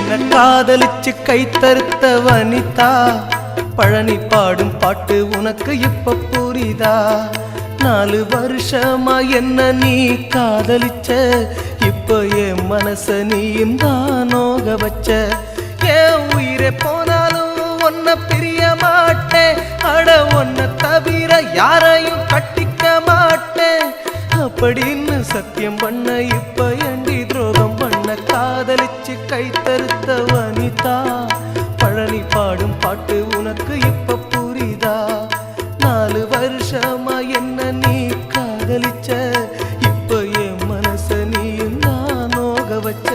என்ன காதலிச்சு கை தருத்த வனிதா, பழனி பாடும் பாட்டு உனக்கு இப்ப புரிதா? 4 வருஷமா என்ன நீ காதலிச்ச, இப்ப என் மனச நீயும் தான் நோக வச்ச. என் உயிரே போனாலும் உன்னை பிரிய மாட்டேன், அட உன்னை தவிர யாரையும் கட்டிக்க மாட்டேன் அப்படின்னு சத்தியம் பண்ண இப்ப ஏண்டி துரோகம் பண்ண? காதலிச்சு கை தருத்த வனிதா, பழனி பாடும் பாட்டு உனக்கு இப்ப புரிதா? 4 வருஷமா என்ன நீ காதலிச்ச, இப்ப என் மனச நீயும் தான் நோக வச்ச.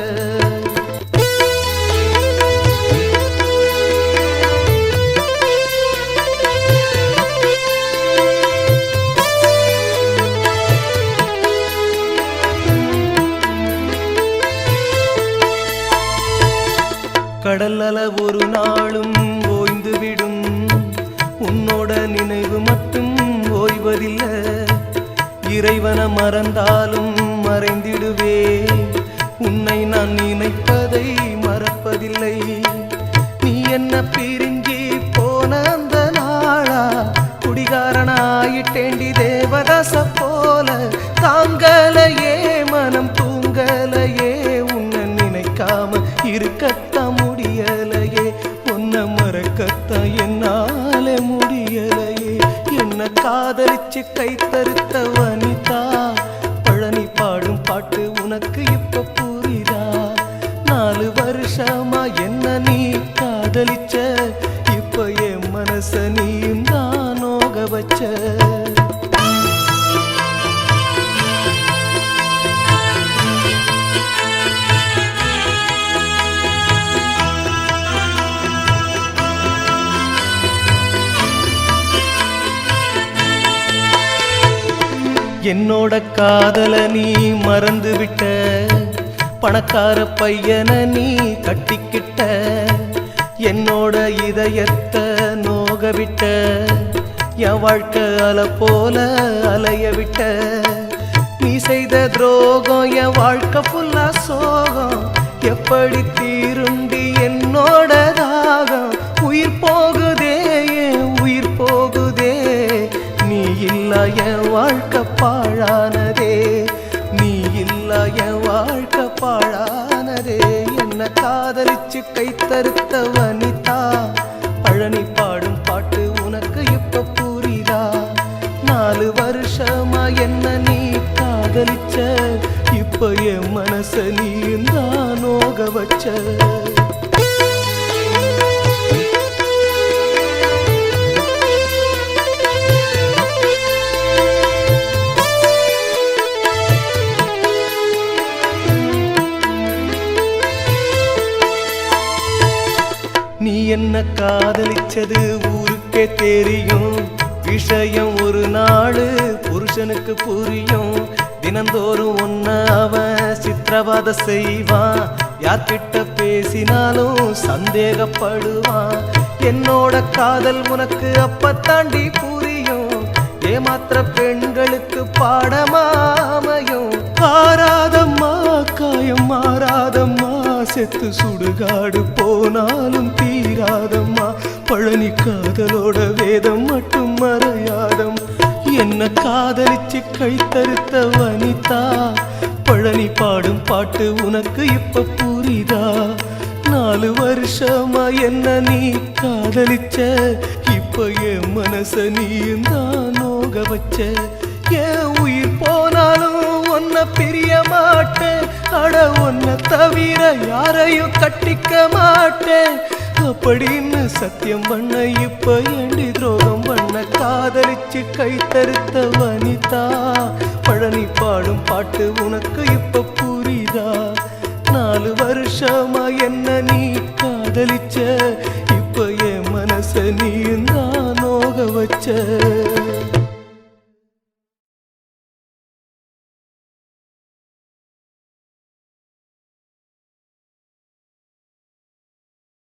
கடல் அல ஒரு நாளும் ஓய்ந்துவிடும், உன்னோட நினைவு மட்டும் ஓய்வதில்லை. இறைவனை மறந்தாலும் மறைந்திடுவே, உன்னை நான் நினைப்பதை மறப்பதில்லை. நீ என்ன பிரிஞ்சி போன அந்த நாளா, குடிகாரனாயிட்டேண்டி தேவதாச போல. தாங்கலையே மனம் தூங்கலையே, உன்னை நினைக்காம இருக்கத்தான் முடியலையே, உன்னை மறக்கத்தான் என்னால முடியலையே. என்ன காதலிச்சு கை தருத்த வனிதா, பழனி பாடும் பாட்டு உனக்கு இப்ப புரிதா? 4 வருஷமா என்ன நீ காதலிச்ச, இப்ப என் மனச நீயும் தான் நோக வச்ச. என்னோட காதல நீ மறந்து விட்ட, பணக்கார பையனை நீ கட்டிக்கிட்ட. என்னோட இதயத்தை நோக விட்ட, என் வாழ்க்கை அலை போல அலைய விட்ட. நீ செய்த துரோகம் என் வாழ்க்கை ஃபுல்லா சோகம், எப்படி தீருண்டி என்னோட தாகம்? உயிர் போகுதே என் உயிர் போகுதே, நீ இல்ல என் வாழ்க்கை பாழானதே, நீ இல்ல என் வாழ்க்கை பாழானதே. என்ன காதலிச்சு கை தருத்த வனிதா, பழனி பாடும் பாட்டு உனக்கு இப்ப புரிதா? 4 வருஷமா என்ன நீ காதலிச்ச, இப்ப என் மனச நீயும் தான் நோக வச்ச. நீ என்ன காதலிச்சது ஊருக்கே தெரியும், விஷயம் ஒரு நாள் புருஷனுக்கு புரியும். தினந்தோறும் ஒன்ன அவன் சித்திரவதை செய்வான், யார்கிட்ட பேசினாலும் சந்தேகப்படுவான். என்னோட காதல் உனக்கு அப்பத்தாண்டி புரியும், ஏமாத்திர பெண்களுக்கு பாடமாமையும். ஆராதம்மா காயம் மாறாதம்மா, செத்து சுடுகாடு போனாலும் தீராதம்மா. பழனி காதலோட வேதம் மட்டும் மறையாதம். என்ன காதலிச்சு கை தருத்த வனிதா, பழனி பாடும் பாட்டு உனக்கு இப்ப புரிதா? 4 வருஷமா என்ன நீ காதலிச்ச, இப்ப என் மனச நீயும் தான் நோக வச்ச. என் உயிர் போனாலும் உன்னை பிரிய மாட்டேன், அட உன்னை தவிர யாரையும் கட்டிக்க மாட்டேன் அப்படின்னு சத்தியம் பண்ண இப்ப ஏண்டி துரோகம் பண்ண? காதலிச்சு கை தருத்த வனிதா, பழனி பாடும் பாட்டு உனக்கு இப்ப புரிதா? 4 வருஷமா என்ன நீ காதலிச்ச, இப்ப என் மனச நீயும் தான் நோக வச்ச.